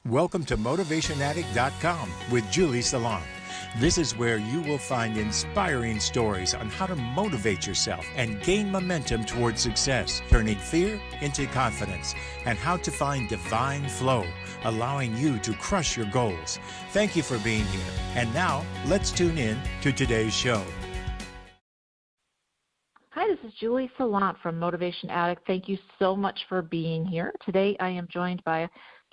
Welcome to MotivationAddict.com with Julie Saillant. This is where you will find inspiring stories on how to motivate yourself and gain momentum towards success, turning fear into confidence, and how to find divine flow, allowing you to crush your goals. Thank you for being here. And now, let's tune in to today's show. Hi, this is Julie Saillant from Motivation Addict. Thank you so much for being here. Today I am joined by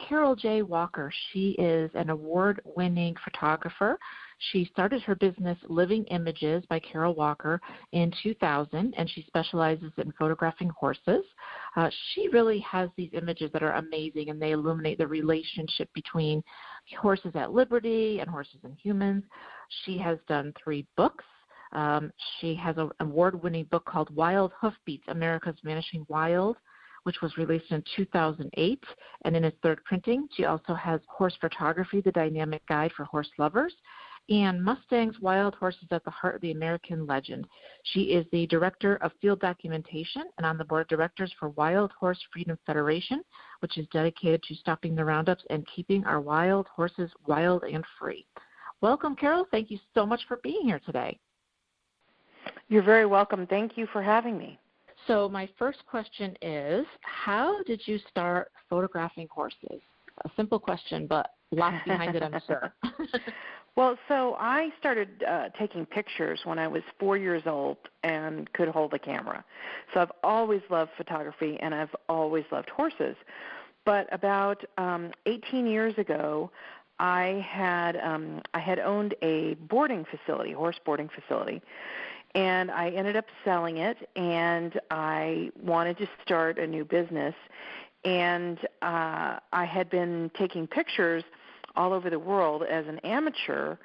Carol J. Walker. She is an award-winning photographer. She started her business Living Images by Carol Walker in 2000, and she specializes in photographing horses. She really has these images that are amazing, and they illuminate the relationship between horses at liberty and horses and humans. She has done 3 books. She has an award-winning book called Wild Hoofbeats, America's Vanishing Wild, which was released in 2008 and in its 3rd printing. She also has Horse Photography, the Dynamic Guide for Horse Lovers, and Mustangs, Wild Horses at the Heart of the American Legend. She is the Director of Field Documentation and on the Board of Directors for Wild Horse Freedom Federation, which is dedicated to stopping the roundups and keeping our wild horses wild and free. Welcome, Carol. Thank you so much for being here today. You're very welcome. Thank you for having me. So my first question is, how did you start photographing horses? A simple question, but lots behind it, I'm sure. Well, so I started taking pictures when I was 4 years old and could hold a camera. So I've always loved photography, and I've always loved horses. But about 18 years ago, I had owned a boarding facility, horse boarding facility, and I ended up selling it, and I wanted to start a new business. And I had been taking pictures all over the world as an amateur,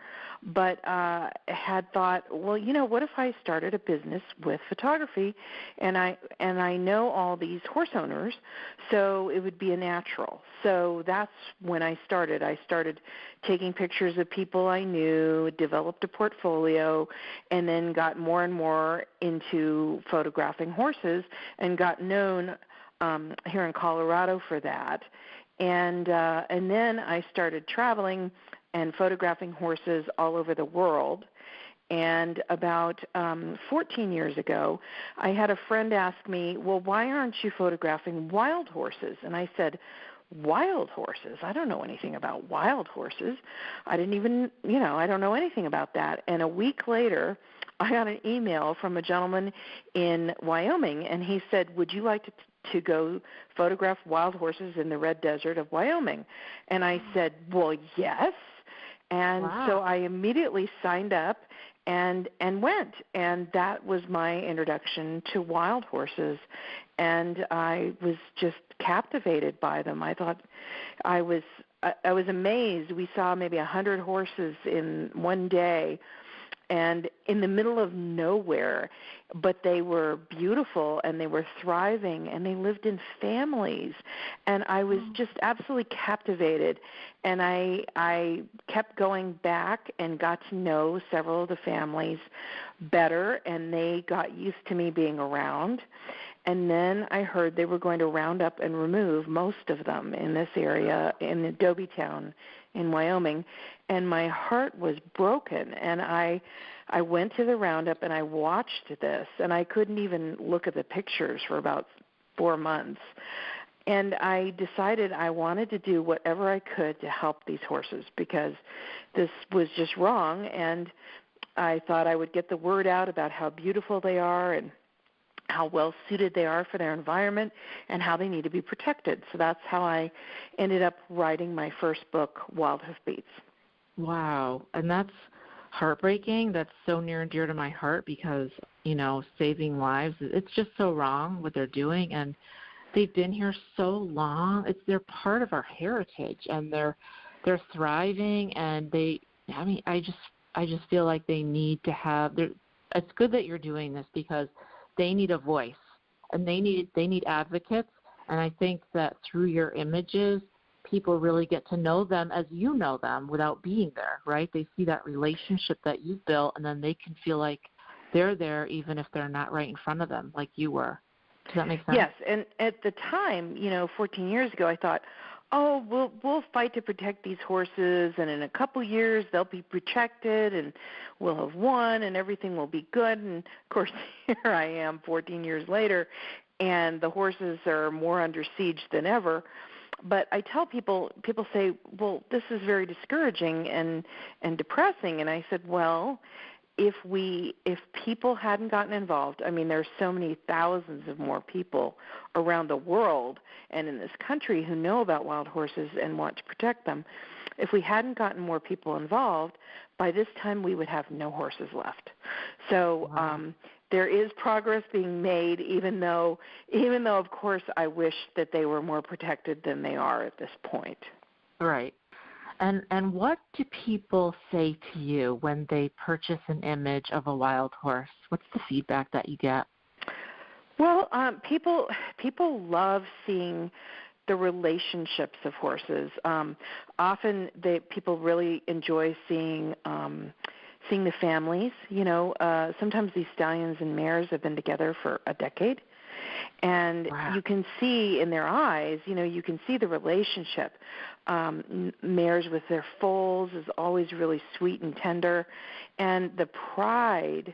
but had thought, well, what if I started a business with photography, and I know all these horse owners, so it would be a natural. So that's when I started. I started taking pictures of people I knew, developed a portfolio, and then got more and more into photographing horses and got known here in Colorado for that. And then I started traveling and photographing horses all over the world. And about 14 years ago, I had a friend ask me, well, why aren't you photographing wild horses? And I said, wild horses? I don't know anything about wild horses. I didn't even, I don't know anything about that. And a week later, I got an email from a gentleman in Wyoming, and he said, would you like to go photograph wild horses in the Red Desert of Wyoming? And I said, well, yes. And so I immediately signed up and went. And that was my introduction to wild horses. And I was just captivated by them. I thought I was amazed. We saw maybe 100 horses in one day, and in the middle of nowhere, but they were beautiful and they were thriving and they lived in families, and I was just absolutely captivated. And I kept going back and got to know several of the families better, and they got used to me being around. And then I heard they were going to round up and remove most of them in this area, in Adobe Town in Wyoming, and my heart was broken. And I went to the roundup and I watched this, and I couldn't even look at the pictures for about 4 months. And I decided I wanted to do whatever I could to help these horses, because this was just wrong. And I thought I would get the word out about how beautiful they are and how well suited they are for their environment and how they need to be protected. So that's how I ended up writing my first book, Wild Hoofbeats. Wow. And that's heartbreaking. That's so near and dear to my heart because, saving lives, it's just so wrong what they're doing. And they've been here so long. They're part of our heritage, and they're thriving, and I just feel like they need to have it's good that you're doing this because they need a voice, and they need advocates. And I think that through your images, people really get to know them as you know them without being there, right? They see that relationship that you've built, and then they can feel like they're there even if they're not right in front of them like you were. Does that make sense? Yes, and at the time, 14 years ago, I thought, oh, we'll fight to protect these horses, and in a couple years they'll be protected, and we'll have won, and everything will be good. And of course, here I am, 14 years later, and the horses are more under siege than ever. But I tell people say, well, this is very discouraging and depressing. And I said, well, if people hadn't gotten involved, I mean, there's so many thousands of more people around the world and in this country who know about wild horses and want to protect them. If we hadn't gotten more people involved, by this time we would have no horses left. So there is progress being made, even though, of course, I wish that they were more protected than they are at this point. Right. And what do people say to you when they purchase an image of a wild horse? What's the feedback that you get? Well, people love seeing the relationships of horses. Often people really enjoy seeing the families. You know, sometimes these stallions and mares have been together for a decade. And you can see in their eyes, you can see the relationship. Mares with their foals is always really sweet and tender, and the pride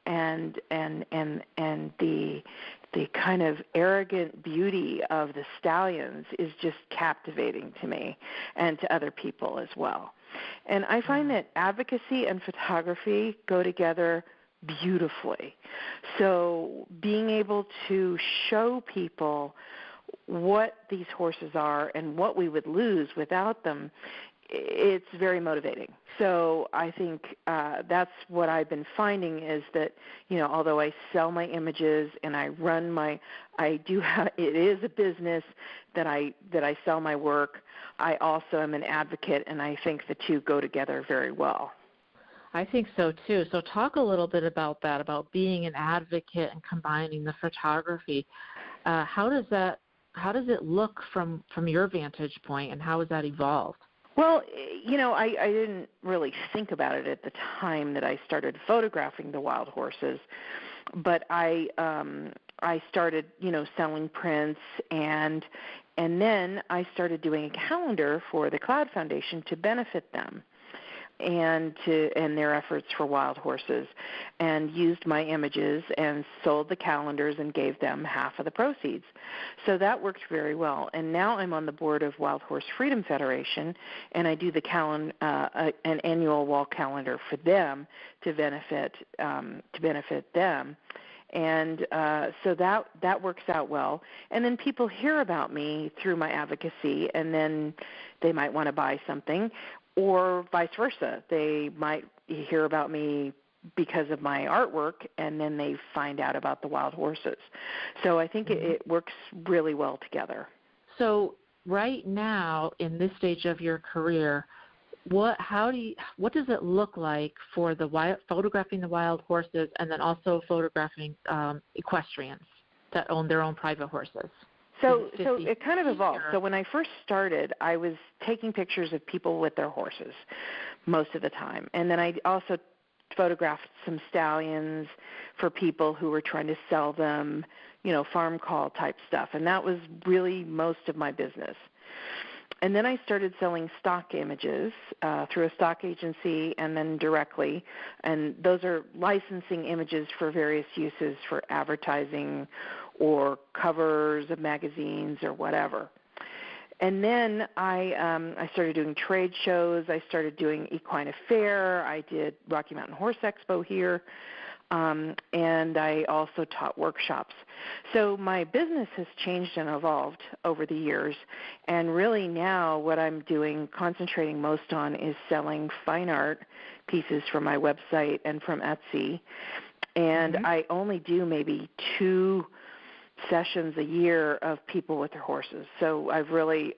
and the kind of arrogant beauty of the stallions is just captivating to me and to other people as well. And I find that advocacy and photography go together beautifully. So being able to show people what these horses are and what we would lose without them, it's very motivating. So I think that's what I've been finding is that, although I sell my images and it is a business that I sell my work, I also am an advocate, and I think the two go together very well. I think so too. So talk a little bit about that, about being an advocate and combining the photography. How does it look from your vantage point, and how has that evolved? Well, I didn't really think about it at the time that I started photographing the wild horses, but I started, selling prints, and then I started doing a calendar for the Cloud Foundation to benefit them and their efforts for wild horses, and used my images and sold the calendars and gave them half of the proceeds. So that worked very well. And now I'm on the board of Wild Horse Freedom Federation, and I do the an annual wall calendar for them to benefit them. And so that works out well. And then people hear about me through my advocacy, and then they might want to buy something, or vice versa. They might hear about me because of my artwork, and then they find out about the wild horses. So I think it works really well together. So right now, in this stage of your career, what does it look like for photographing the wild horses, and then also photographing equestrians that own their own private horses? So it kind of evolved. So when I first started, I was taking pictures of people with their horses most of the time. And then I also photographed some stallions for people who were trying to sell them, farm call type stuff. And that was really most of my business. And then I started selling stock images through a stock agency and then directly. And those are licensing images for various uses for advertising or covers of magazines or whatever. And then I started doing trade shows. I started doing Equine Affair. I did Rocky Mountain Horse Expo here. And I also taught workshops. So my business has changed and evolved over the years. And really now what I'm concentrating most on, is selling fine art pieces from my website and from Etsy. And I only do maybe 2 sessions a year of people with their horses. So I've really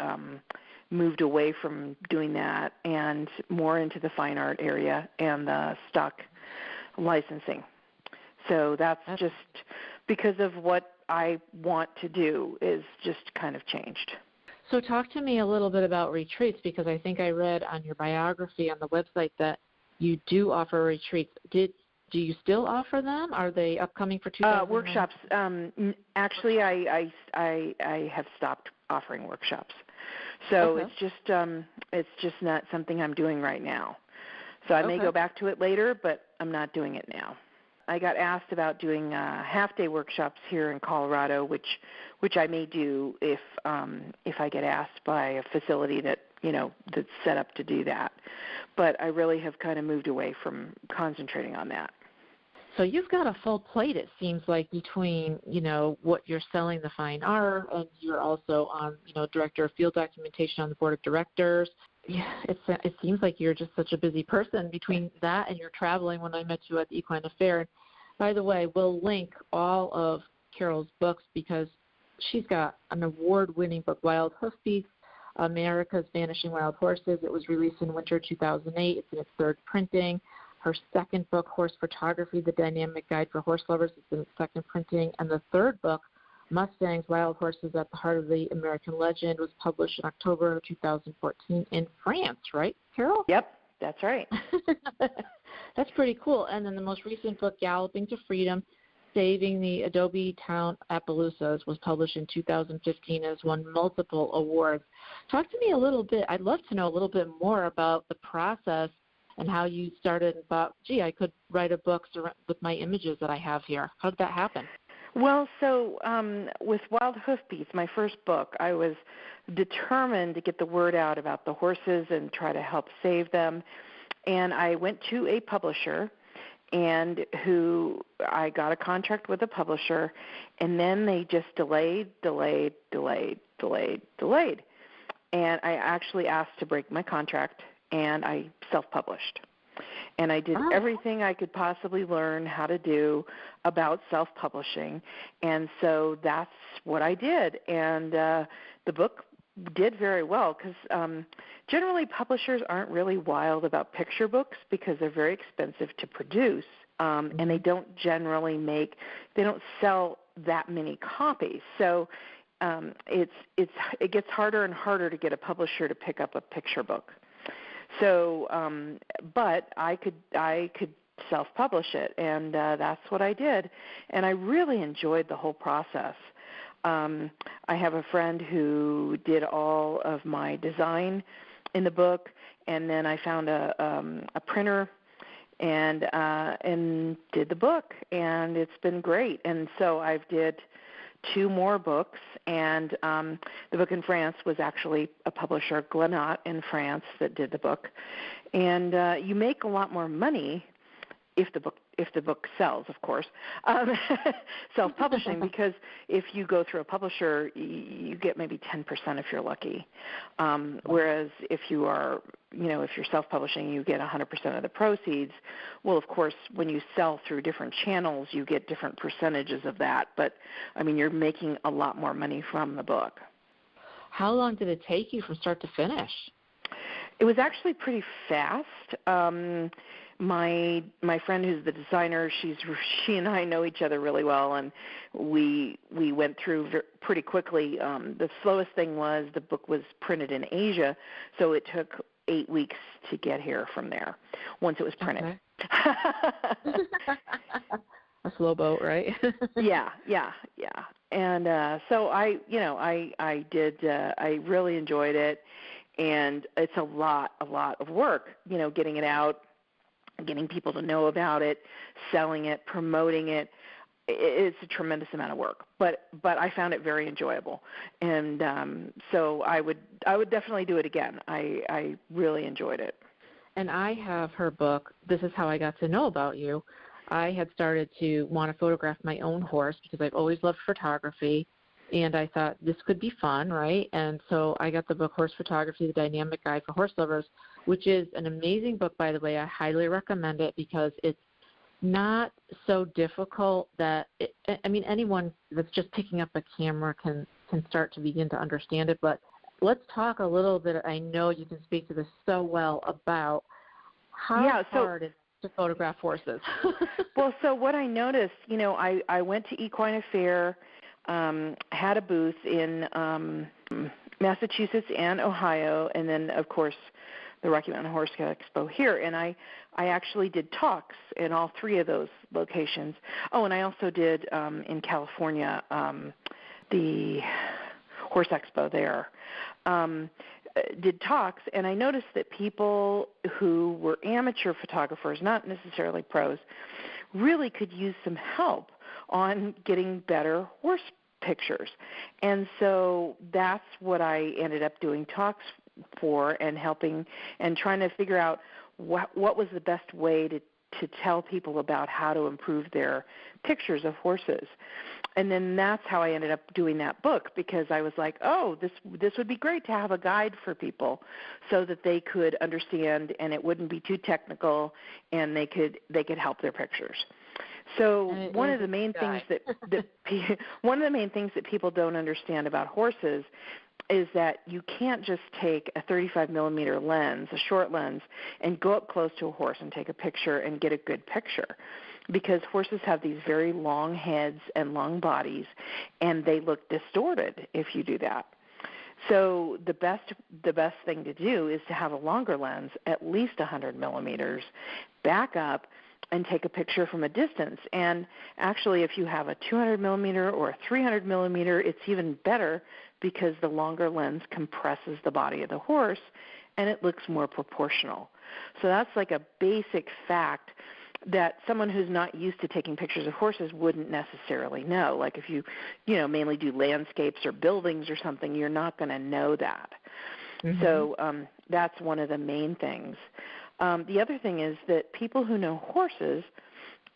moved away from doing that and more into the fine art area and the stock licensing. So that's just because of what I want to do is just kind of changed. So talk to me a little bit about retreats, because I think I read on your biography on the website that you do offer retreats. Do you still offer them? Are they upcoming for 2019? Workshops. Actually, I have stopped offering workshops. So Okay. it's just not something I'm doing right now. So I may go back to it later, but I'm not doing it now. I got asked about doing half-day workshops here in Colorado, which I may do if I get asked by a facility that's set up to do that. But I really have kind of moved away from concentrating on that. So you've got a full plate, it seems like, between, what you're selling, the fine art, and you're also on, director of field documentation on the board of directors. Yeah, it seems like you're just such a busy person between that and you're traveling when I met you at the Equine Affair. And by the way, we'll link all of Carol's books because she's got an award-winning book, Wild Hoofbeats, America's Vanishing Wild Horses. It was released in winter 2008. It's in its third printing. Her second book, Horse Photography, The Dynamic Guide for Horse Lovers, is in its second printing. And the third book, Mustangs, Wild Horses at the Heart of the American Legend, was published in October 2014 in France, right, Carol? Yep, that's right. That's pretty cool. And then the most recent book, Galloping to Freedom, Saving the Adobe Town Appaloosas, was published in 2015 and has won multiple awards. Talk to me a little bit. I'd love to know a little bit more about the process and how you started and thought, gee, I could write a book with my images that I have here. How did that happen? Well, so with Wild Hoofbeats, my first book, I was determined to get the word out about the horses and try to help save them. And I went to a publisher and who I got a contract with a publisher, and then they just delayed. And I actually asked to break my contract, and I self-published. And I did everything I could possibly learn how to do about self-publishing. And so that's what I did. And the book did very well because generally publishers aren't really wild about picture books because they're very expensive to produce. And they don't generally they don't sell that many copies. So it gets harder and harder to get a publisher to pick up a picture book. So, but I could self-publish it, and that's what I did. And I really enjoyed the whole process. I have a friend who did all of my design in the book, and then I found a printer and did the book, and it's been great. And so I've did 2 more books, and the book in France was actually a publisher, Glenot, in France, that did the book. And you make a lot more money if the book sells, of course, self-publishing, because if you go through a publisher, you get maybe 10% if you're lucky. Whereas if you're self-publishing, you get 100% of the proceeds. Well, of course, when you sell through different channels, you get different percentages of that. But, I mean, you're making a lot more money from the book. How long did it take you from start to finish? It was actually pretty fast. My friend who's the designer, she and I know each other really well, and we went through pretty quickly. The slowest thing was the book was printed in Asia, so it took 8 weeks to get here from there once it was printed. Okay. A slow boat, right? Yeah. And so I really enjoyed it, and it's a lot of work, getting it out, getting people to know about it, selling it, promoting it. It's a tremendous amount of work, but I found it very enjoyable, and so I would definitely do it again. I really enjoyed it. And I have her book, This Is How I Got to Know About You. I had started to want to photograph my own horse because I've always loved photography, and I thought this could be fun, right? And so I got the book Horse Photography, The Dynamic Guide for Horse Lovers, which is an amazing book, by the way. I highly recommend it because it's not so difficult that anyone that's just picking up a camera can start to begin to understand it. But let's talk a little bit. I know you can speak to this so well about how hard it is to photograph horses. Well, so what I noticed, I went to Equine Affair, had a booth in Massachusetts and Ohio, and then, of course, the Rocky Mountain Horse Expo here, and I actually did talks in all 3 of those locations. Oh, and I also did in California the Horse Expo there. did talks, and I noticed that people who were amateur photographers, not necessarily pros, really could use some help on getting better horse pictures. And so that's what I ended up doing talks for, and helping and trying to figure out what was the best way to tell people about how to improve their pictures of horses. And then that's how I ended up doing that book, because I was like, oh, this would be great to have a guide for people so that they could understand and it wouldn't be too technical, and they could help their pictures. So one of the main things that people don't understand about horses is that you can't just take a 35 millimeter lens, a short lens, and go up close to a horse and take a picture and get a good picture, because horses have these very long heads and long bodies, and they look distorted if you do that. So the best thing to do is to have a longer lens, at least 100 millimeters, back up and take a picture from a distance. And actually, if you have a 200 millimeter or a 300 millimeter, it's even better, because the longer lens compresses the body of the horse and it looks more proportional. So that's like a basic fact that someone who's not used to taking pictures of horses wouldn't necessarily know. Like if you mainly do landscapes or buildings or something, you're not going to know that. Mm-hmm. So that's one of the main things. The other thing is that people who know horses,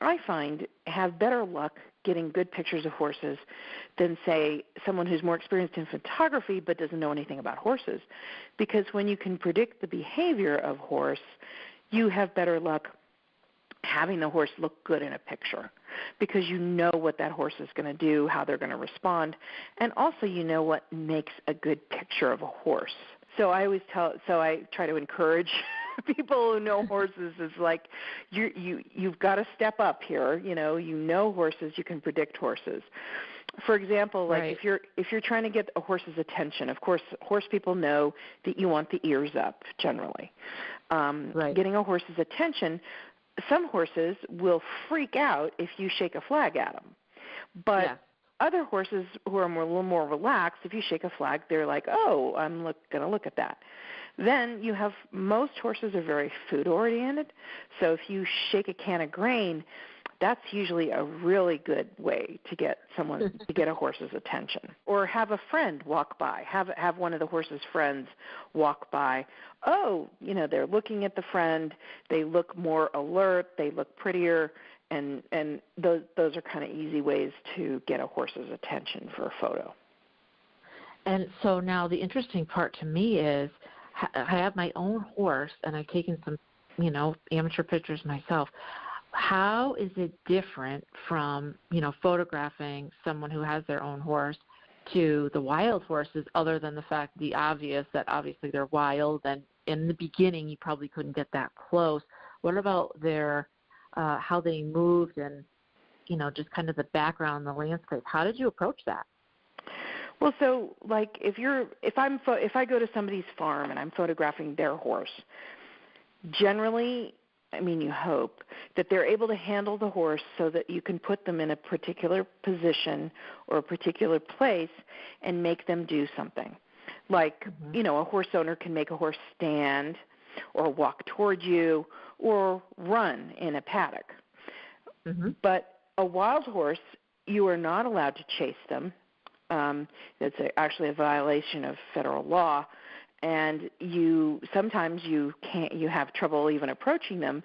I find, have better luck getting good pictures of horses than, say, someone who's more experienced in photography but doesn't know anything about horses. Because when you can predict the behavior of horse, you have better luck having the horse look good in a picture, because you know what that horse is going to do, how they're going to respond, and also you know what makes a good picture of a horse. So I try to encourage people who know horses is like, you've got to step up here. You know horses, you can predict horses. For example, like right. if you're trying to get a horse's attention, of course, horse people know that you want the ears up generally. Right. Getting a horse's attention, some horses will freak out if you shake a flag at them, but other horses who are a little more relaxed, if you shake a flag, they're like, oh, I'm going to look at that. Then you have, most horses are very food-oriented, so if you shake a can of grain, that's usually a really good way to get a horse's attention. Or have a friend walk by, have one of the horse's friends walk by. Oh, they're looking at the friend, they look more alert, they look prettier, and those are kind of easy ways to get a horse's attention for a photo. And so now the interesting part to me is, I have my own horse, and I've taken some, amateur pictures myself. How is it different from, photographing someone who has their own horse to the wild horses, other than the fact, the obvious, that obviously they're wild, and in the beginning you probably couldn't get that close. What about their how they moved and, just kind of the background, the landscape? How did you approach that? Well, so like if I go to somebody's farm and I'm photographing their horse, generally, you hope that they're able to handle the horse so that you can put them in a particular position or a particular place and make them do something. Like, a horse owner can make a horse stand or walk toward you or run in a paddock. Mm-hmm. But a wild horse, you are not allowed to chase them. It's actually a violation of federal law, and sometimes you have trouble even approaching them.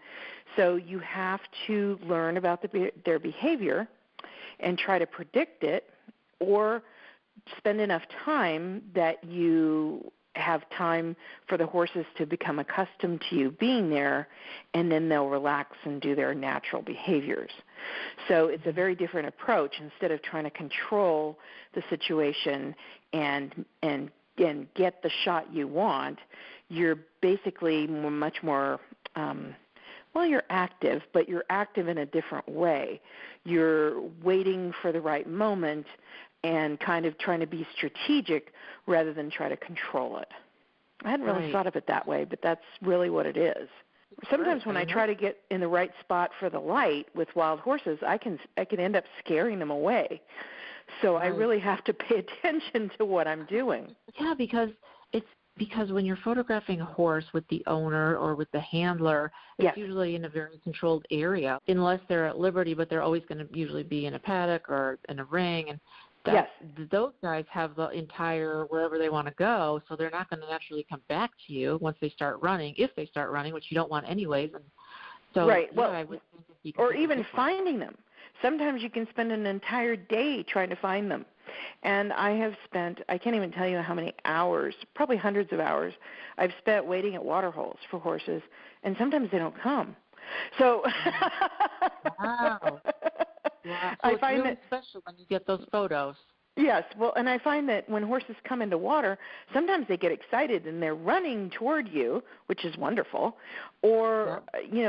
So you have to learn about their behavior and try to predict it, or spend enough time that you have time for the horses to become accustomed to you being there, and then they'll relax and do their natural behaviors. So it's a very different approach. Instead of trying to control the situation and get the shot you want, you're basically much more, you're active, but you're active in a different way. You're waiting for the right moment and kind of trying to be strategic rather than try to control it. I hadn't really thought of it that way, but that's really what it is. Sometimes when I try to get in the right spot for the light with wild horses, I can end up scaring them away. So I really have to pay attention to what I'm doing. Yeah, because It's because when you're photographing a horse with the owner or with the handler, it's Yes. usually in a very controlled area, unless they're at liberty, but they're always going to usually be in a paddock or in a ring. And Yes. those guys have the entire wherever they want to go, so they're not going to naturally come back to you once they start running, if they start running, which you don't want anyways. And so, right. Yeah, Well, I would think that you or can even different. finding them. Sometimes you can spend an entire day trying to find them. And I have spent, I can't even tell you how many hours, probably hundreds of hours, I've spent waiting at water holes for horses, and sometimes they don't come. So Wow. Wow. So I it's find really that, special when you get those photos. yes, well, and I find that when horses come into water, sometimes they get excited and they're running toward you, which is wonderful, or,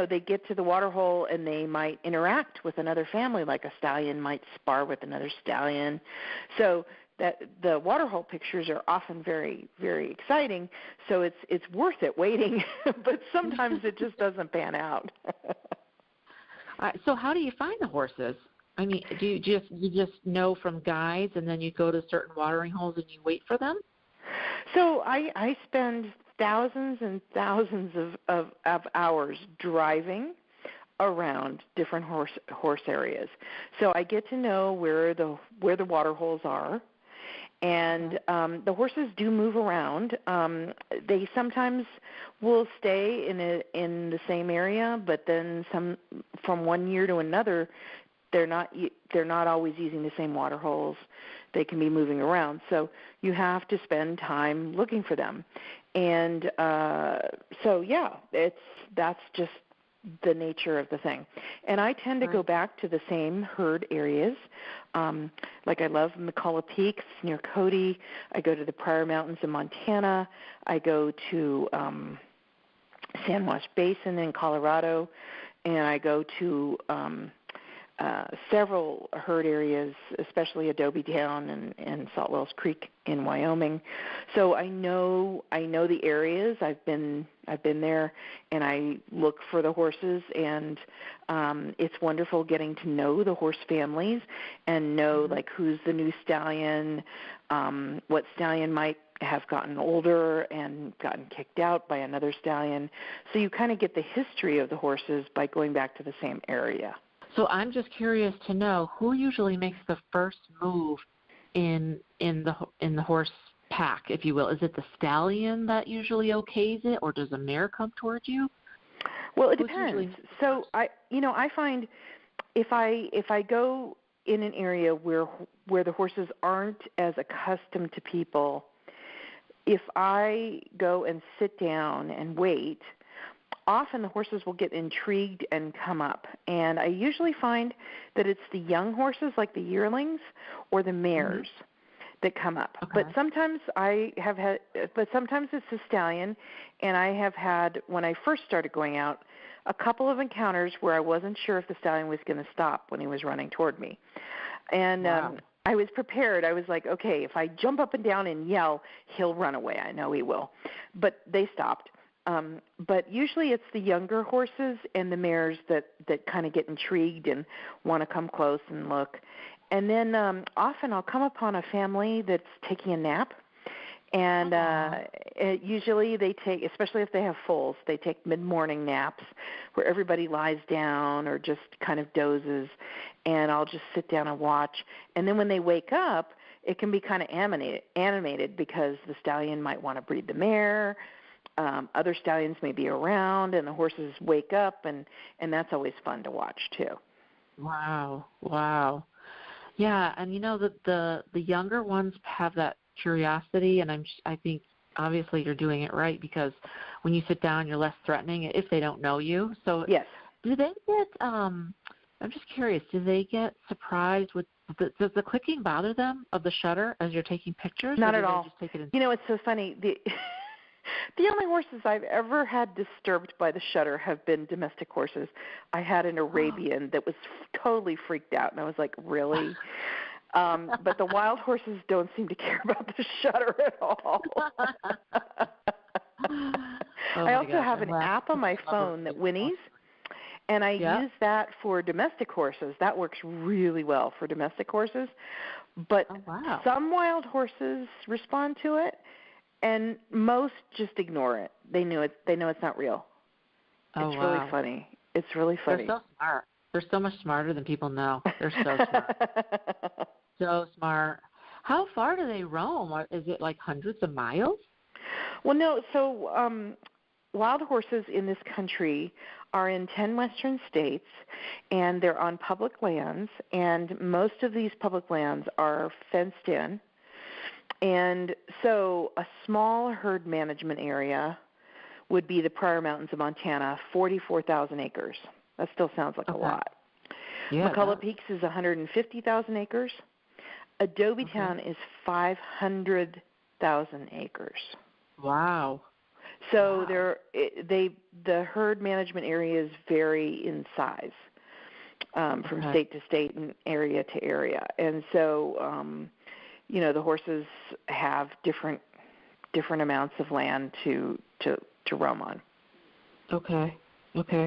they get to the water hole and they might interact with another family, like a stallion might spar with another stallion. So that the water hole pictures are often very, very exciting, so it's worth it waiting, but sometimes it just doesn't pan out. So how do you find the horses? I mean, do you just know from guides, and then you go to certain watering holes and you wait for them? So I spend thousands and thousands of hours driving around different horse areas. So I get to know where the water holes are. And the horses do move around. They sometimes will stay in the same area, but then from one year to another, they're not always using the same water holes. They can be moving around. So you have to spend time looking for them. And that's just the nature of the thing. And I tend to go back to the same herd areas. Like I love McCullough Peak, it's near Cody. I go to the Prairie Mountains in Montana. I go to San Juan Basin in Colorado. And I go to several herd areas, especially Adobe Town and Salt Wells Creek in Wyoming. So I know the areas. I've been there, and I look for the horses, and it's wonderful getting to know the horse families and know like who's the new stallion, what stallion might have gotten older and gotten kicked out by another stallion. So you kind of get the history of the horses by going back to the same area. So I'm just curious to know who usually makes the first move in the horse pack, if you will. Is it the stallion that usually okays it, or does a mare come towards you? Well, it depends. So I find if I go in an area where the horses aren't as accustomed to people, if I go and sit down and wait, often the horses will get intrigued and come up. And I usually find that it's the young horses, like the yearlings, or the mares that come up. Okay. But sometimes sometimes it's the stallion. And I have had, when I first started going out, a couple of encounters where I wasn't sure if the stallion was going to stop when he was running toward me. And I was prepared. I was like, okay, if I jump up and down and yell, he'll run away. I know he will. But they stopped. But usually it's the younger horses and the mares that kind of get intrigued and want to come close and look. And then often I'll come upon a family that's taking a nap. And usually they take, especially if they have foals, they take mid-morning naps where everybody lies down or just kind of dozes. And I'll just sit down and watch. And then when they wake up, it can be kind of animated because the stallion might want to breed the mare. Other stallions may be around, and the horses wake up, and that's always fun to watch too. Wow. Yeah, and the younger ones have that curiosity, and I think obviously you're doing it right, because when you sit down, you're less threatening if they don't know you. So yes. Do they get? I'm just curious. Do they get surprised with? Does the clicking bother them of the shutter as you're taking pictures? Not or at do all. They just take it in? It's so funny. The only horses I've ever had disturbed by the shutter have been domestic horses. I had an Arabian that was totally freaked out, and I was like, really? But the wild horses don't seem to care about the shutter at all. I also have an app on my phone that whinnies, and I use that for domestic horses. That works really well for domestic horses. But some wild horses respond to it, And most just ignore it. They know it's not real. Oh, it's wow. really funny. It's really funny. They're so smart. They're so much smarter than people know. They're so smart. So smart. How far do they roam? Is it like hundreds of miles? Well, no. So wild horses in this country are in 10 western states, and they're on public lands, and most of these public lands are fenced in. And so a small herd management area would be the Prairie Mountains of Montana, 44,000 acres. That still sounds like a lot. Yeah, McCullough Peaks is 150,000 acres. Adobe Town is 500,000 acres. Wow. So the herd management areas vary in size from state to state and area to area. And so, the horses have different amounts of land to roam on. Okay.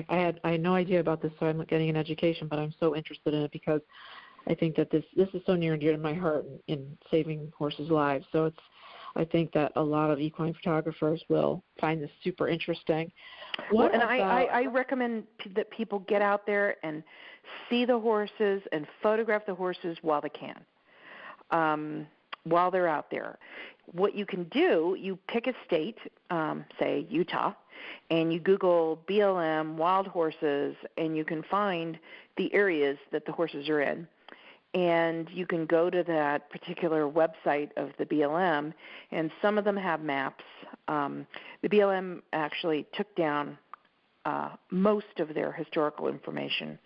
I had no idea about this, so I'm getting an education, but I'm so interested in it because I think that this is so near and dear to my heart in saving horses' lives. So I think that a lot of equine photographers will find this super interesting. I recommend that people get out there and see the horses and photograph the horses while they can, while they're out there. What you can do, you pick a state, say Utah, and you Google BLM wild horses, and you can find the areas that the horses are in. And you can go to that particular website of the BLM, and some of them have maps. The BLM actually took down most of their historical information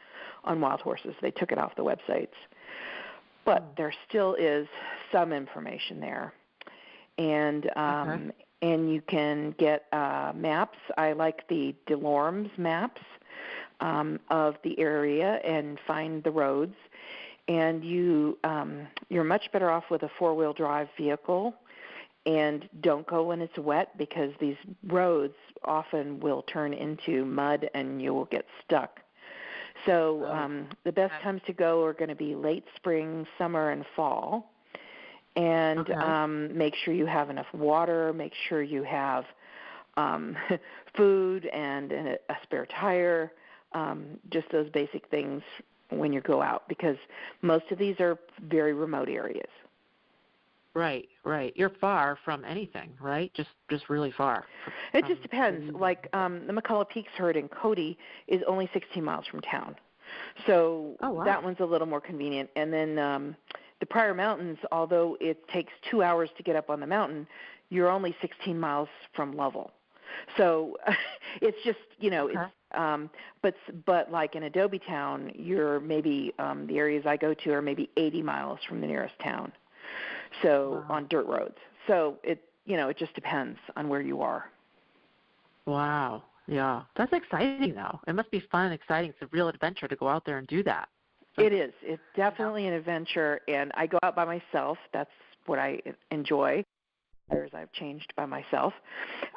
on wild horses. They took it off the websites. But there still is some information there. And you can get maps. I like the DeLorme's maps of the area and find the roads. And you're much better off with a four-wheel drive vehicle, and don't go when it's wet because these roads often will turn into mud and you will get stuck. So the best times to go are going to be late spring, summer, and fall. And make sure you have enough water, make sure you have food and a spare tire, just those basic things when you go out, because most of these are very remote areas. Right. You're far from anything, right? Just really far. It just depends. Like the McCullough Peaks herd in Cody is only 16 miles from town. So that one's a little more convenient. And then the Prairie Mountains, although it takes 2 hours to get up on the mountain, you're only 16 miles from Lovell. So it's just, but like in Adobe Town, you're maybe the areas I go to are maybe 80 miles from the nearest town. So on dirt roads. So it just depends on where you are. Wow. Yeah. That's exciting though. It must be fun and exciting. It's a real adventure to go out there and do that. It is. It's definitely an adventure, and I go out by myself. That's what I enjoy. I've changed by myself.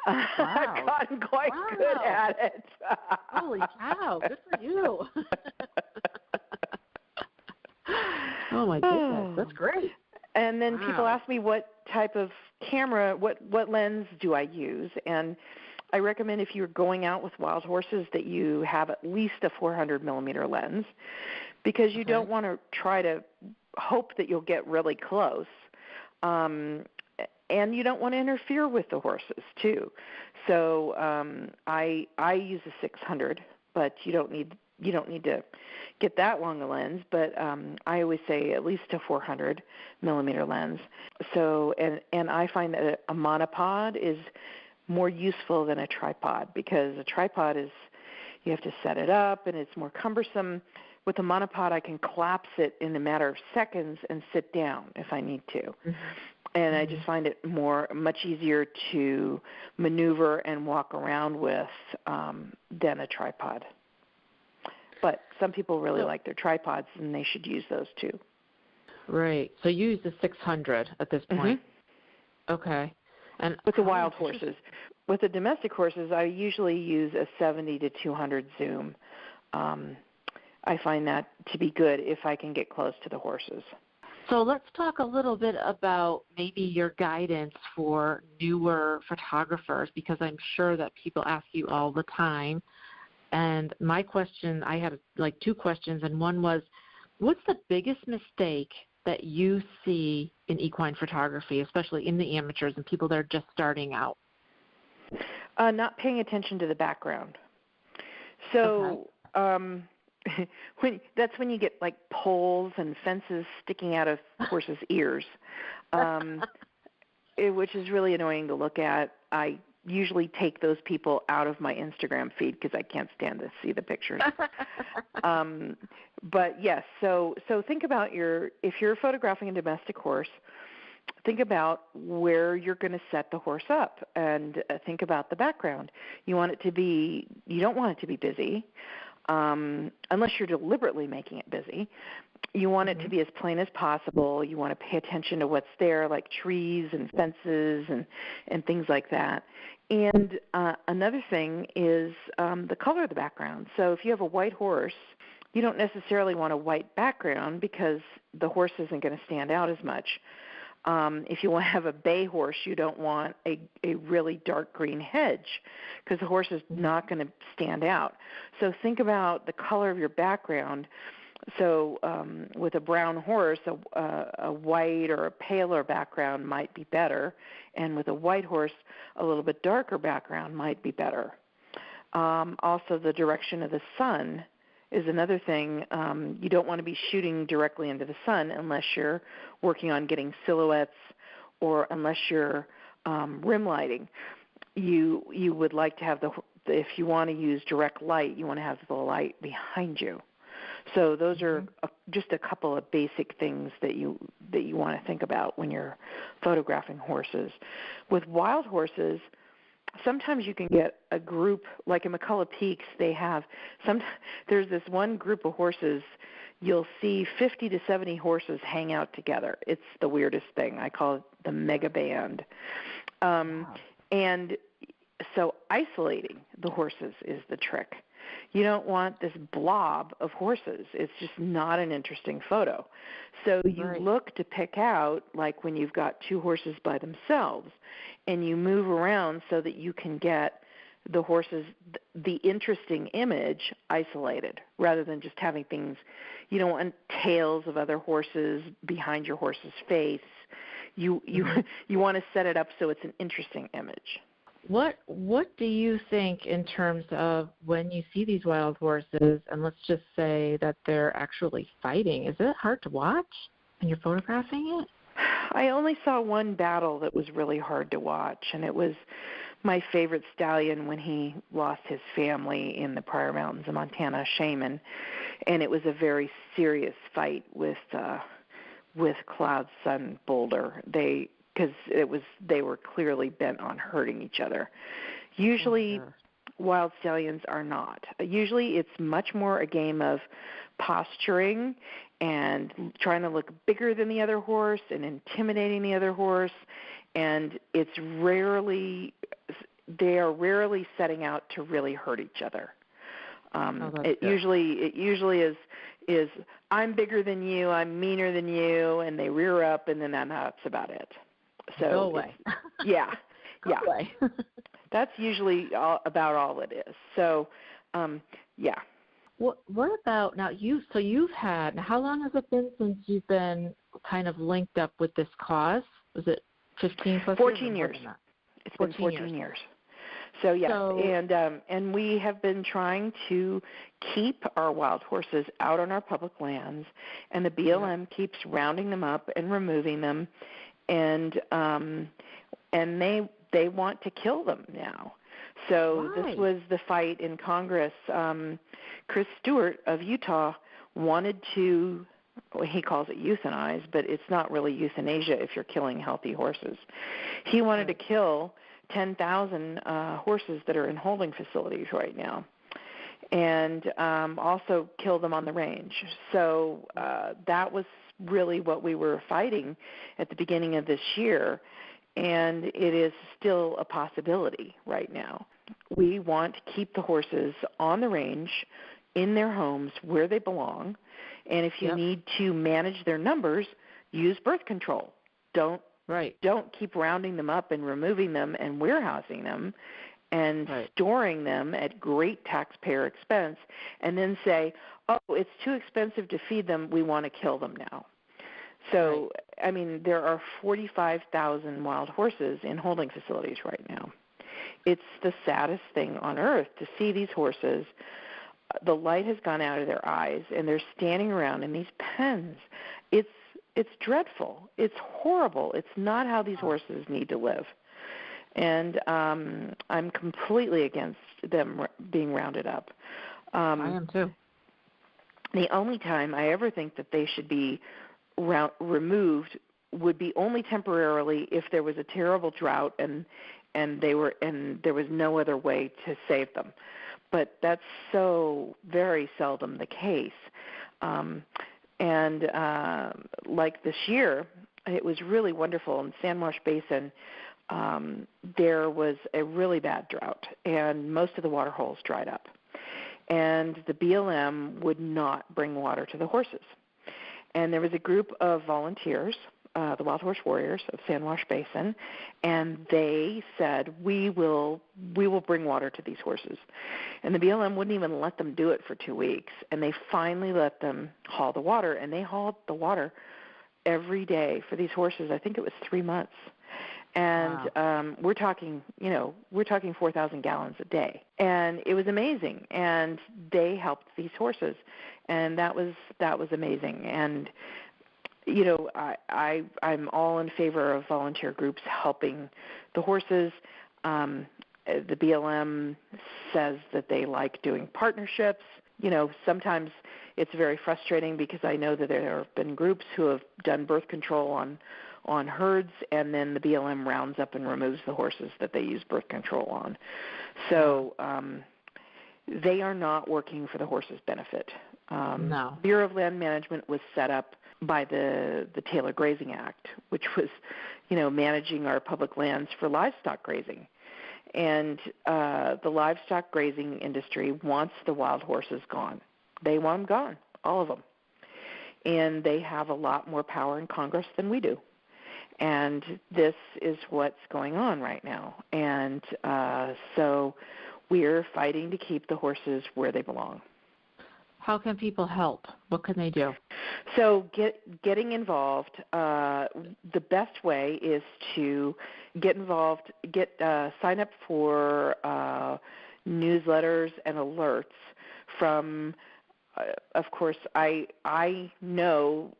I've gotten quite good at it. Holy cow, good for you. Oh, my goodness, that's great. And then people ask me what type of camera, what lens do I use, and I recommend if you're going out with wild horses that you have at least a 400 millimeter lens, because you don't want to try to hope that you'll get really close. And you don't want to interfere with the horses too. So I use a 600, but you don't need to get that long a lens. But I always say at least a 400 millimeter lens. So and I find that a monopod is more useful than a tripod, because a tripod is you have to set it up and it's more cumbersome. With a monopod, I can collapse it in a matter of seconds and sit down if I need to. And I just find it much easier to maneuver and walk around with than a tripod. But some people really like their tripods, and they should use those too. Right. So you use the 600 at this point. Okay. And with the wild horses. With the domestic horses, I usually use a 70 to 200 zoom. I find that to be good if I can get close to the horses. So let's talk a little bit about maybe your guidance for newer photographers, because I'm sure that people ask you all the time. And my question, I had like two questions, and one was, what's the biggest mistake that you see in equine photography, especially in the amateurs and people that are just starting out? Not paying attention to the background. So that's when you get like poles and fences sticking out of horses' ears, which is really annoying to look at. I usually take those people out of my Instagram feed because I can't stand to see the pictures. But yes, so think about if you're photographing a domestic horse, think about where you're going to set the horse up, and think about the background. You don't want it to be busy, unless you're deliberately making it busy. You want it to be as plain as possible. You want to pay attention to what's there, like trees and fences and things like that. And another thing is the color of the background. So if you have a white horse, you don't necessarily want a white background because the horse isn't going to stand out as much. If you want to have a bay horse, you don't want a really dark green hedge because the horse is not going to stand out. So think about the color of your background. So with a brown horse, a white or a paler background might be better, and with a white horse, a little bit darker background might be better. Also, the direction of the sun is another thing. You don't want to be shooting directly into the sun unless you're working on getting silhouettes or unless you're rim lighting. You would like to have if you want to use direct light, you want to have the light behind you. So those are just a couple of basic things that you want to think about when you're photographing horses. With wild horses, sometimes you can get a group, like in McCullough Peaks, there's this one group of horses, you'll see 50 to 70 horses hang out together. It's the weirdest thing. I call it the mega band. And so isolating the horses is the trick. You don't want this blob of horses. It's just not an interesting photo. So you look to pick out, like when you've got two horses by themselves, and you move around so that you can get the horses, the interesting image isolated, rather than just having things. You don't want tails of other horses behind your horse's face. You want to set it up so it's an interesting image. What do you think in terms of when you see these wild horses, and let's just say that they're actually fighting? Is it hard to watch when you're photographing it? I only saw one battle that was really hard to watch, and it was my favorite stallion when he lost his family in the Pryor Mountains of Montana, Shaman, and it was a very serious fight with Cloud's son Boulder. Because they were clearly bent on hurting each other. Usually, wild stallions are not. Usually, it's much more a game of posturing and trying to look bigger than the other horse and intimidating the other horse. And they are rarely setting out to really hurt each other. It usually is I'm bigger than you, I'm meaner than you, and they rear up, and then that's about it. So go away. Yeah. Go away. That's usually about all it is. So, yeah. What about now? How long has it been since you've been kind of linked up with this cause? Was it 15 plus 14 years? It's been 14 years. So yes, and we have been trying to keep our wild horses out on our public lands, and the BLM keeps rounding them up and removing them. And they want to kill them now. So this was the fight in Congress. Chris Stewart of Utah wanted to, he calls it euthanize, but it's not really euthanasia if you're killing healthy horses. He wanted to kill 10,000 horses that are in holding facilities right now, and also kill them on the range. So that was really what we were fighting at the beginning of this year, and it is still a possibility right now. We want to keep the horses on the range, in their homes, where they belong, and if you need to manage their numbers, use birth control. Don't Right. don't keep rounding them up and removing them and warehousing them and Right. storing them at great taxpayer expense, and then say, oh, it's too expensive to feed them, we want to kill them now. So, I mean, there are 45,000 wild horses in holding facilities right now. It's the saddest thing on earth to see these horses. The light has gone out of their eyes, and they're standing around in these pens. It's dreadful. It's horrible. It's not how these horses need to live. And I'm completely against them being rounded up. I am too. The only time I ever think that they should be removed would be only temporarily if there was a terrible drought and there was no other way to save them. But that's so very seldom the case. Like this year, it was really wonderful in San Wash Basin. There was a really bad drought, and most of the water holes dried up. And the BLM would not bring water to the horses. And there was a group of volunteers, the Wild Horse Warriors of San Wash Basin, and they said, we will bring water to these horses. And the BLM wouldn't even let them do it for 2 weeks, and they finally let them haul the water, and they hauled the water every day for these horses. I think it was 3 months. And wow. we're talking 4,000 gallons a day. And it was amazing. And they helped these horses. And that was amazing. And, you know, I'm all in favor of volunteer groups helping the horses. The BLM says that they like doing partnerships. You know, sometimes it's very frustrating because I know that there have been groups who have done birth control on herds, and then the BLM rounds up and removes the horses that they use birth control on. So they are not working for the horses' benefit. No. Bureau of Land Management was set up by the Taylor Grazing Act, which was, you know, managing our public lands for livestock grazing. And the livestock grazing industry wants the wild horses gone. They want them gone, all of them. And they have a lot more power in Congress than we do. And this is what's going on right now. And so we're fighting to keep the horses where they belong. How can people help? What can they do? So getting involved, the best way is to get involved, sign up for newsletters and alerts from, of course, I know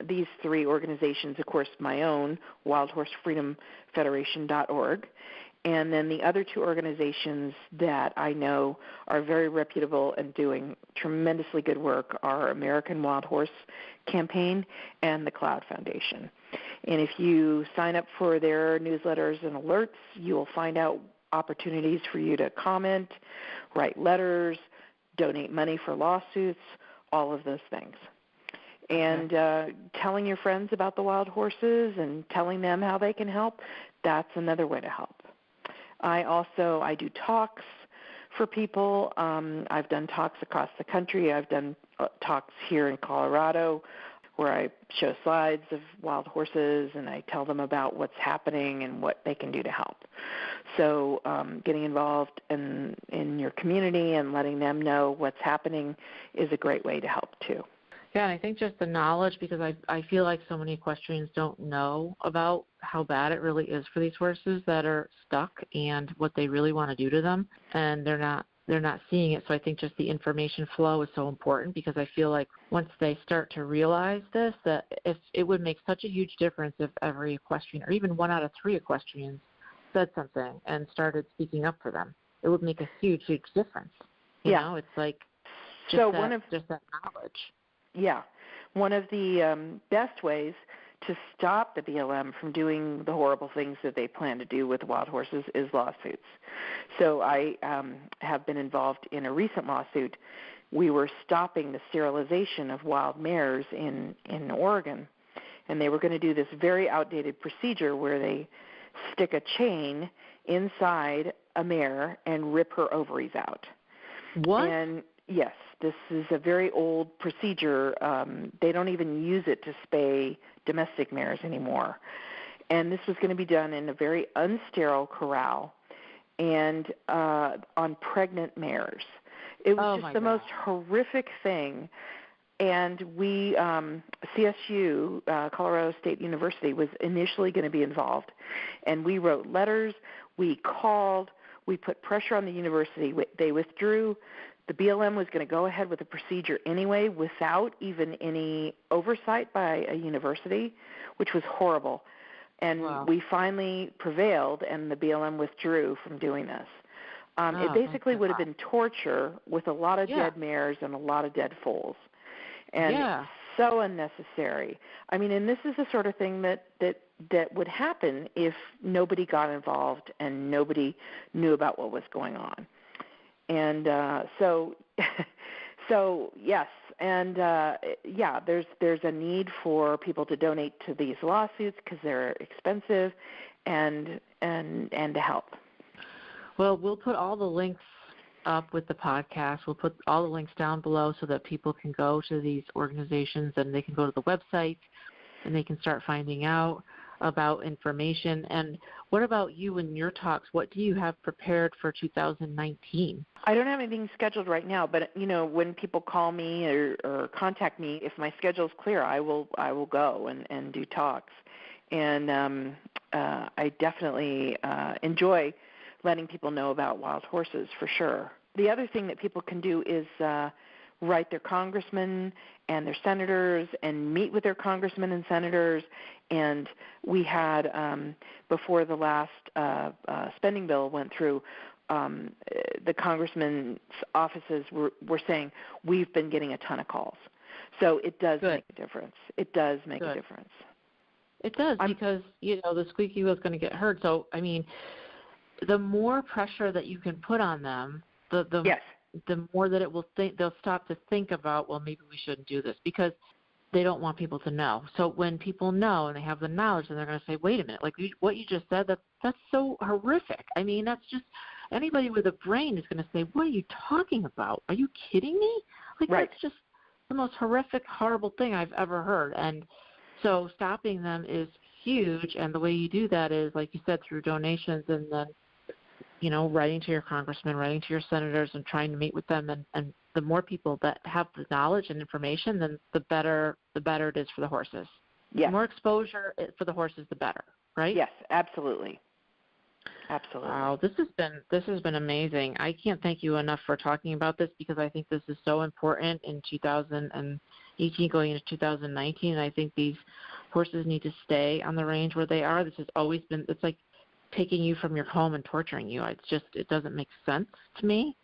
these three organizations, of course, my own, wildhorsefreedomfederation.org, and then the other two organizations that I know are very reputable and doing tremendously good work are American Wild Horse Campaign and the Cloud Foundation. And if you sign up for their newsletters and alerts, you will find out opportunities for you to comment, write letters, donate money for lawsuits, all of those things. And telling your friends about the wild horses and telling them how they can help, that's another way to help. I do talks for people. I've done talks across the country. I've done talks here in Colorado where I show slides of wild horses and I tell them about what's happening and what they can do to help. So getting involved in your community and letting them know what's happening is a great way to help too. Yeah, and I think just the knowledge, because I feel like so many equestrians don't know about how bad it really is for these horses that are stuck and what they really want to do to them, and they're not seeing it. So I think just the information flow is so important, because I feel like once they start to realize this, that if it would make such a huge difference if every equestrian, or even 1 out of 3 equestrians, said something and started speaking up for them. It would make a huge, huge difference. You know, it's like just that knowledge. Yeah. One of the best ways to stop the BLM from doing the horrible things that they plan to do with the wild horses is lawsuits. So I have been involved in a recent lawsuit. We were stopping the sterilization of wild mares in Oregon, and they were going to do this very outdated procedure where they stick a chain inside a mare and rip her ovaries out. What? And Yes, this is a very old procedure. They don't even use it to spay domestic mares anymore. And this was going to be done in a very unsterile corral and on pregnant mares. It was just the most horrific thing. And we, CSU, Colorado State University, was initially going to be involved. And we wrote letters, we called, we put pressure on the university. They withdrew. The BLM was going to go ahead with the procedure anyway without even any oversight by a university, which was horrible. And we finally prevailed, and the BLM withdrew from doing this. It basically would have been torture with a lot of dead mares and a lot of dead foals. And so unnecessary. I mean, and this is the sort of thing that would happen if nobody got involved and nobody knew about what was going on. And so yes, and there's a need for people to donate to these lawsuits because they're expensive, and to help. Well, we'll put all the links up with the podcast. We'll put all the links down below so that people can go to these organizations and they can go to the website and they can start finding out about information. And what about you and your talks? What do you have prepared for 2019? I don't have anything scheduled right now, but when people call me or contact me, if my schedule's clear, I will go and do talks. And I definitely enjoy letting people know about wild horses, for sure. The other thing that people can do is write their congressmen and their senators and meet with their congressmen and senators. And we had, before the last spending bill went through, the congressmen's offices were saying, we've been getting a ton of calls. So it does make a difference. It does make a difference. It does, because, the squeaky wheel is going to get heard. So, I mean, the more pressure that you can put on them, the more that it will they'll stop to think about, well, maybe we shouldn't do this, because they don't want people to know. So when people know and they have the knowledge, then they're going to say, wait a minute, like what you just said, that's so horrific. I mean, that's just, anybody with a brain is going to say, what are you talking about? Are you kidding me? Like, that's just the most horrific, horrible thing I've ever heard. And so stopping them is huge, and the way you do that is, like you said, through donations, and then writing to your congressman, writing to your senators, and trying to meet with them. And the more people that have the knowledge and information, then the better it is for the horses. Yes. The more exposure for the horses, the better, right? Yes, absolutely. Absolutely. Wow, this has been amazing. I can't thank you enough for talking about this, because I think this is so important in 2018 going into 2019. And I think these horses need to stay on the range where they are. This has always been, it's like taking you from your home and torturing you. It doesn't make sense to me.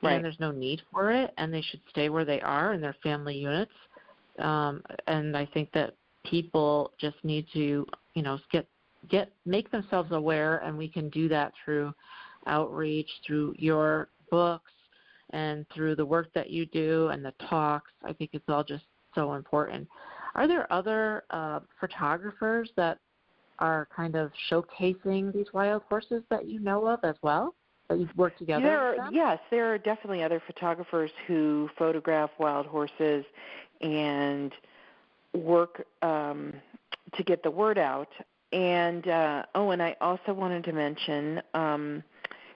Right. And there's no need for it, and they should stay where they are in their family units. And I think that people just need to, make themselves aware, and we can do that through outreach, through your books, and through the work that you do and the talks. I think it's all just so important. Are there other photographers that are kind of showcasing these wild horses that you know of as well, that you've worked together with them? Yes, there are definitely other photographers who photograph wild horses and work to get the word out. And, and I also wanted to mention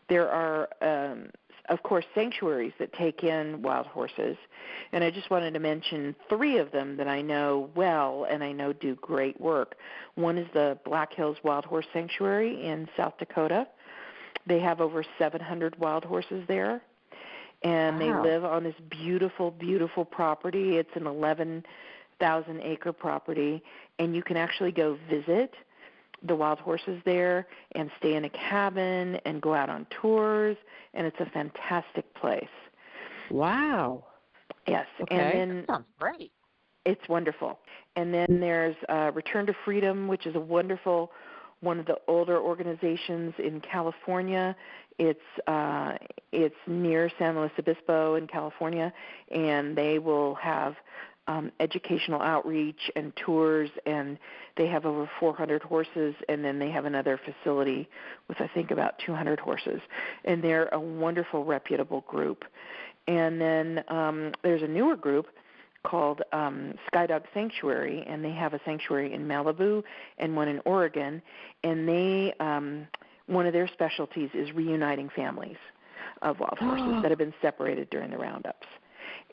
there are, of course, sanctuaries that take in wild horses. And I just wanted to mention 3 of them that I know well and I know do great work. One is the Black Hills Wild Horse Sanctuary in South Dakota. They have over 700 wild horses there. And they live on this beautiful, beautiful property. It's an 11,000-acre property. And you can actually go visit the wild horses there and stay in a cabin and go out on tours, and it's a fantastic place. Wow. Yes. Okay. And then that sounds great. It's wonderful. And then there's Return to Freedom, which is one of the older organizations in California. It's near San Luis Obispo in California, and they will have educational outreach and tours, and they have over 400 horses, and then they have another facility with, I think, about 200 horses. And they're a wonderful, reputable group. And then there's a newer group called Skydog Sanctuary, and they have a sanctuary in Malibu and one in Oregon. And they one of their specialties is reuniting families of wild horses that have been separated during the roundups.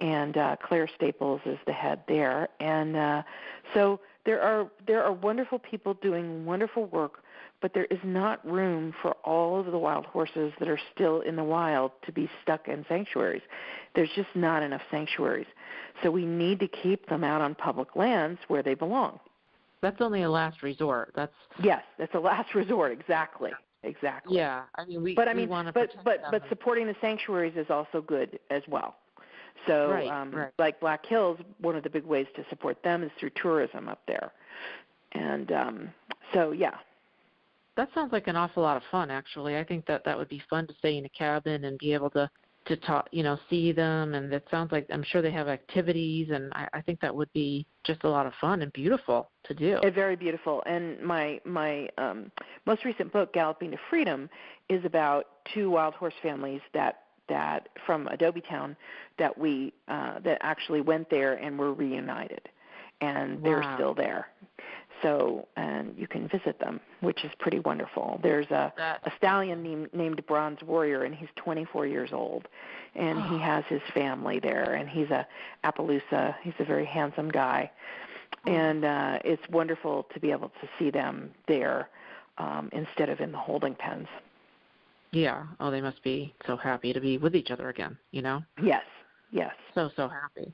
And Claire Staples is the head there. And so there are wonderful people doing wonderful work, but there is not room for all of the wild horses that are still in the wild to be stuck in sanctuaries. There's just not enough sanctuaries. So we need to keep them out on public lands where they belong. That's only a last resort. Yes, that's a last resort. Exactly. Yeah, I mean we want to but supporting the sanctuaries is also good as well. So right. Like Black Hills, one of the big ways to support them is through tourism up there. And so yeah. That sounds like an awful lot of fun, actually. I think that would be fun to stay in a cabin and be able to talk, see them. And it sounds like I'm sure they have activities, and I think that would be just a lot of fun and beautiful to do. Very beautiful. And my most recent book, Galloping to Freedom, is about two wild horse families that from Adobe Town that that actually went there and were reunited, and they're still there. So, and you can visit them, which is pretty wonderful. There's a stallion named Bronze Warrior, and he's 24 years old, and he has his family there, and he's a Appaloosa. He's a very handsome guy, and it's wonderful to be able to see them there instead of in the holding pens. Yeah. Oh, they must be so happy to be with each other again, Yes. So happy.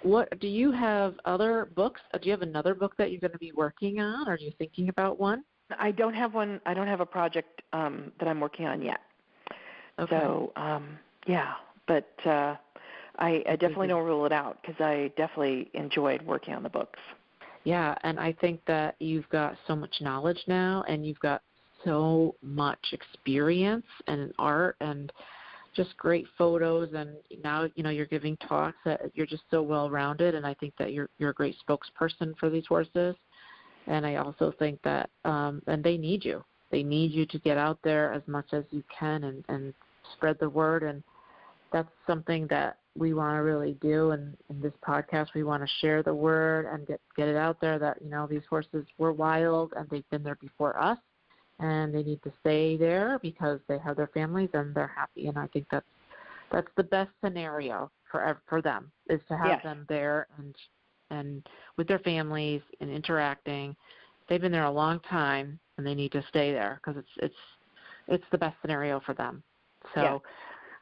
What do you have other books? Do you have another book that you're going to be working on? Or are you thinking about one? I don't have one. I don't have a project that I'm working on yet. Okay. So, but I definitely don't rule it out because I definitely enjoyed working on the books. Yeah, and I think that you've got so much knowledge now, and you've got so much experience and art and just great photos, and now you're giving talks that you're just so well-rounded, and I think that you're a great spokesperson for these horses. And I also think that and they need you. They need you to get out there as much as you can and spread the word, and that's something that we want to really do. And in this podcast, we want to share the word and get it out there that these horses were wild and they've been there before us. And they need to stay there because they have their families and they're happy. And I think that's the best scenario for them is to have them there and with their families and interacting. They've been there a long time and they need to stay there because it's the best scenario for them. So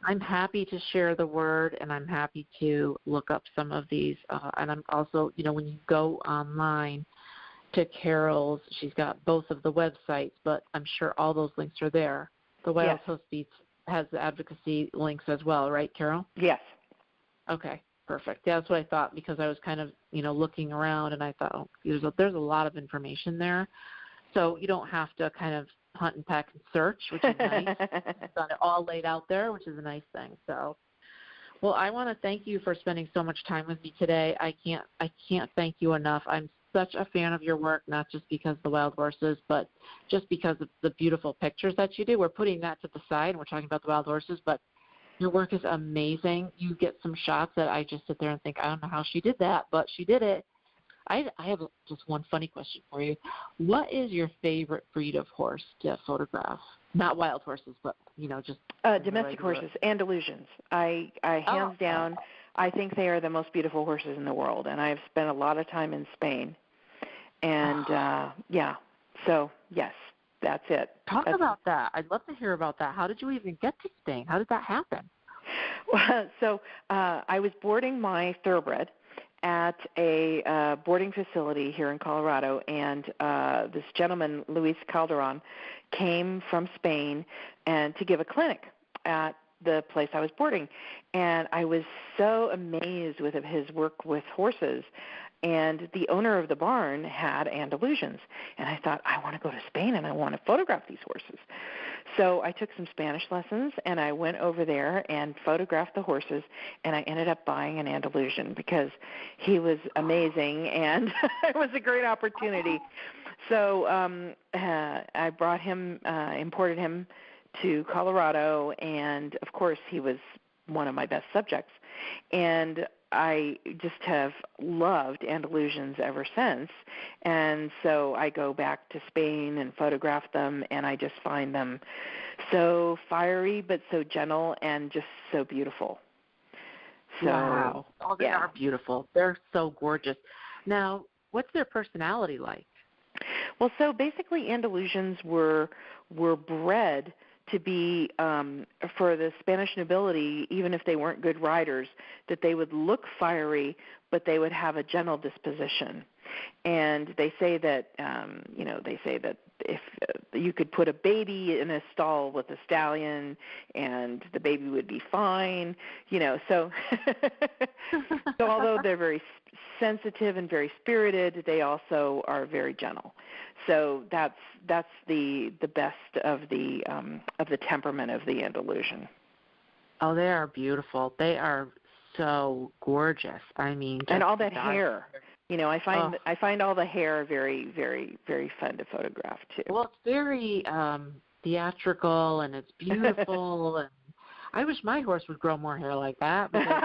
I'm happy to share the word, and I'm happy to look up some of these. And I'm also, when you go online to Carol's, she's got both of the websites, but I'm sure all those links are there. The Wild Hoof Beats has the advocacy links as well, right, Carol? Yes. Okay, perfect. Yeah, that's what I thought because I was kind of, looking around and I thought, there's a lot of information there. So you don't have to kind of hunt and peck and search, which is nice. It's got it all laid out there, which is a nice thing. So, well, I want to thank you for spending so much time with me today. I can't thank you enough. I'm such a fan of your work, not just because of the wild horses, but just because of the beautiful pictures that you do. We're putting that to the side, and we're talking about the wild horses, but your work is amazing. You get some shots that I just sit there and think, I don't know how she did that, but she did it. I have just one funny question for you. What is your favorite breed of horse to photograph? Not wild horses, but, just domestic horses, Andalusians. I hands down, I think they are the most beautiful horses in the world, and I've spent a lot of time in Spain. And, so, yes, that's it. Talk about that. I'd love to hear about that. How did you even get to Spain? How did that happen? Well, so I was boarding my thoroughbred at a boarding facility here in Colorado, and this gentleman, Luis Calderon, came from Spain and to give a clinic at the place I was boarding. And I was so amazed with his work with horses. And the owner of the barn had Andalusians. And I thought, I want to go to Spain and I want to photograph these horses. So I took some Spanish lessons and I went over there and photographed the horses, and I ended up buying an Andalusian because he was amazing and it was a great opportunity. So I brought him, imported him to Colorado, and of course he was one of my best subjects. And I just have loved Andalusians ever since. And so I go back to Spain and photograph them, and I just find them so fiery but so gentle and just so beautiful. So, wow. Oh, they are beautiful. They're so gorgeous. Now, what's their personality like? Well, so basically Andalusians were bred to be, for the Spanish nobility, even if they weren't good riders, that they would look fiery, but they would have a gentle disposition. And they say that, if you could put a baby in a stall with a stallion and the baby would be fine, so so although they're very sensitive and very spirited, they also are very gentle. So that's the best of the temperament of the Andalusian. Oh, they are beautiful. They are so gorgeous. I mean, and all that hair. I find all the hair very, very, very fun to photograph too. Well, it's very theatrical and it's beautiful. And I wish my horse would grow more hair like that. I'm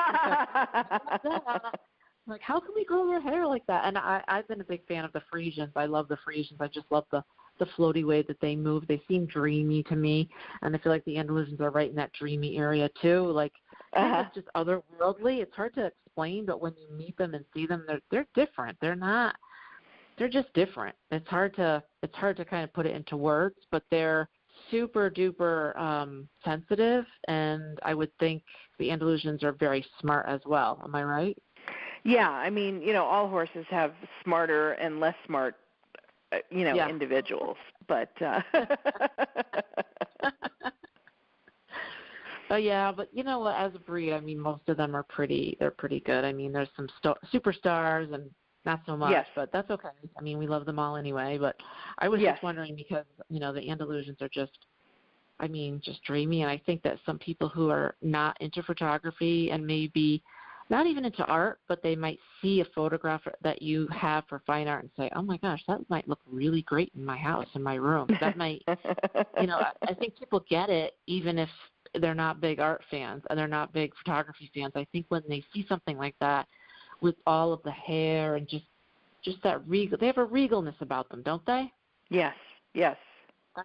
like, how can we grow their hair like that? And I've been a big fan of the Frisians. I love the Frisians. I just love the floaty way that they move. They seem dreamy to me, and I feel like the Andalusians are right in that dreamy area too. Like it's just otherworldly. It's hard to explain, but when you meet them and see them, they're different. They're just different. It's hard to kind of put it into words, but they're super duper sensitive, and I would think the Andalusians are very smart as well. Am I right? Yeah, I mean, all horses have smarter and less smart, individuals, but. Oh yeah, but as a breed, I mean, most of them are they're pretty good. I mean, there's some superstars and not so much, yes. But that's okay. I mean, we love them all anyway. But I was just wondering because the Andalusians are just dreamy, and I think that some people who are not into photography and maybe not even into art, but they might see a photograph that you have for fine art and say, oh my gosh, that might look really great in my house, in my room. That might, I think people get it even if they're not big art fans and they're not big photography fans. I think when they see something like that with all of the hair and just that regal, they have a regalness about them, don't they? Yes. They're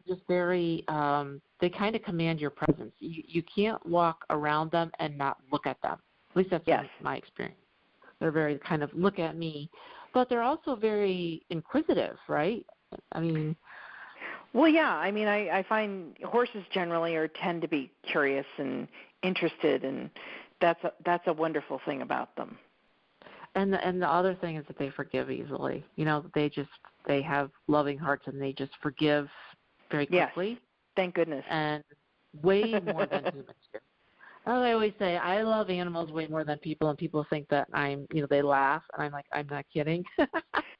just very, they kind of command your presence. You can't walk around them and not look at them. At least that's my experience. They're very kind of look at me, but they're also very inquisitive, right? I mean. Well, yeah. I mean, I find horses generally tend to be curious and interested, and that's a wonderful thing about them. And the other thing is that they forgive easily. They have loving hearts and they just forgive very quickly. Yes. Thank goodness. And way more than humans do. I always say I love animals way more than people, and people think that they laugh, and I'm like, I'm not kidding.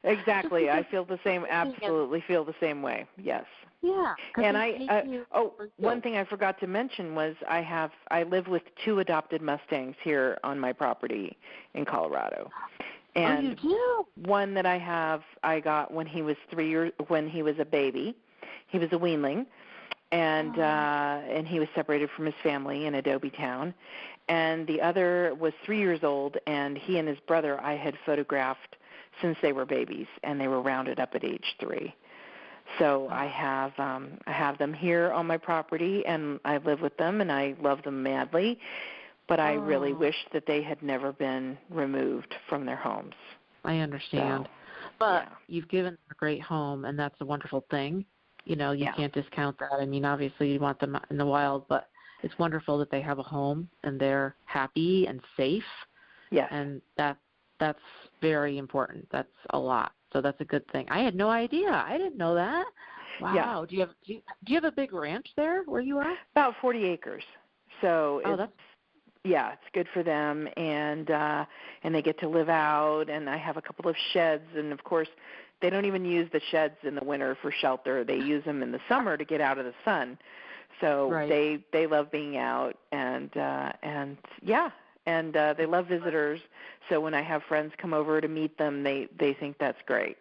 Exactly. I feel the same. Absolutely feel the same way. Yes. Yeah. And one thing I forgot to mention was I live with 2 adopted Mustangs here on my property in Colorado. And you do? One that I got when he was when he was a baby. He was a weanling. And he was separated from his family in Adobe Town. And the other was 3 years old, and he and his brother I had photographed since they were babies, and they were rounded up at age 3. So I have them here on my property, and I live with them, and I love them madly. But I really wish that they had never been removed from their homes. I understand. But you've given them a great home, and that's a wonderful thing. You can't discount that. I mean, obviously you want them in the wild, but it's wonderful that they have a home and they're happy and safe. Yes. And that's very important. That's a lot. So that's a good thing. I had no idea. I didn't know that. Wow. Yeah. Do you have a big ranch there where you are? About 40 acres. So it's good for them, and they get to live out, and I have a couple of sheds, and of course they don't even use the sheds in the winter for shelter. They use them in the summer to get out of the sun. So they love being out, and they love visitors. So when I have friends come over to meet them, they think that's great.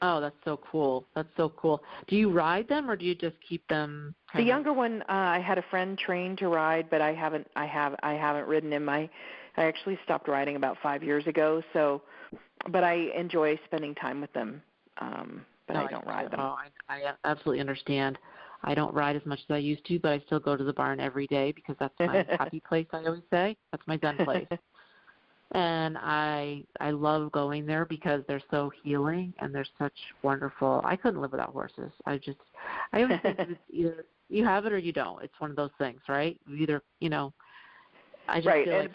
Oh, that's so cool. That's so cool. Do you ride them, or do you just keep them? The younger one, I had a friend trained to ride, but I haven't ridden him. I actually stopped riding about 5 years ago. So, but I enjoy spending time with them. But I don't ride them. Oh, I absolutely understand. I don't ride as much as I used to, but I still go to the barn every day because that's my happy place. I always say that's my zen place. And I love going there because they're so healing and they're such wonderful. I couldn't live without horses. I always think that it's either you have it or you don't. It's one of those things, right? Either, I just right. feel And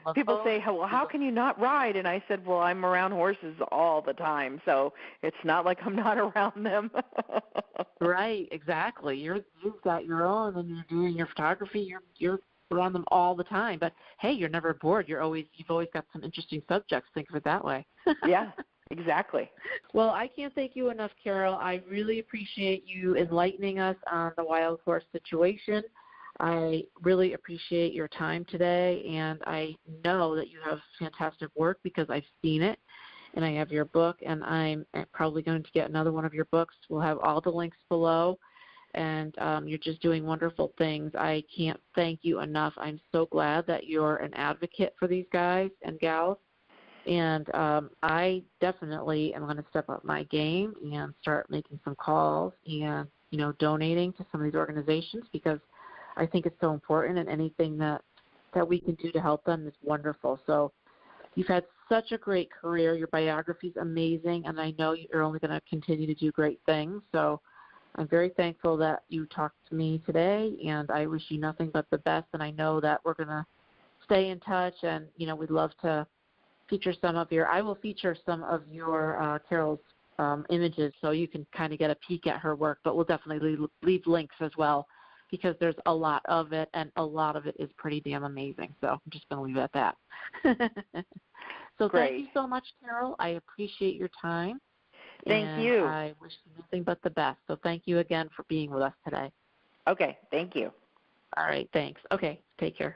like people say, well, how can you not ride? And I said, well, I'm around horses all the time, so it's not like I'm not around them. Right, exactly. You've got your own, and you're doing your photography. You're around them all the time. But hey, you're never bored. You've always got some interesting subjects. Think of it that way. Yeah, exactly. Well, I can't thank you enough, Carol. I really appreciate you enlightening us on the wild horse situation. I really appreciate your time today, and I know that you have fantastic work because I've seen it, and I have your book, and I'm probably going to get another one of your books. We'll have all the links below, and you're just doing wonderful things. I can't thank you enough. I'm so glad that you're an advocate for these guys and gals, and I definitely am going to step up my game and start making some calls and, donating to some of these organizations because I think it's so important, and anything that we can do to help them is wonderful. So you've had such a great career. Your biography is amazing, and I know you're only going to continue to do great things. So I'm very thankful that you talked to me today, and I wish you nothing but the best. And I know that we're going to stay in touch, and, we'd love to feature I will feature some of your Carol's images so you can kind of get a peek at her work, but we'll definitely leave links as well, because there's a lot of it, and a lot of it is pretty damn amazing. So I'm just going to leave it at that. So Great. Thank you so much, Carol. I appreciate your time. Thank you. I wish you nothing but the best. So thank you again for being with us today. Okay, thank you. All right, thanks. Okay, take care.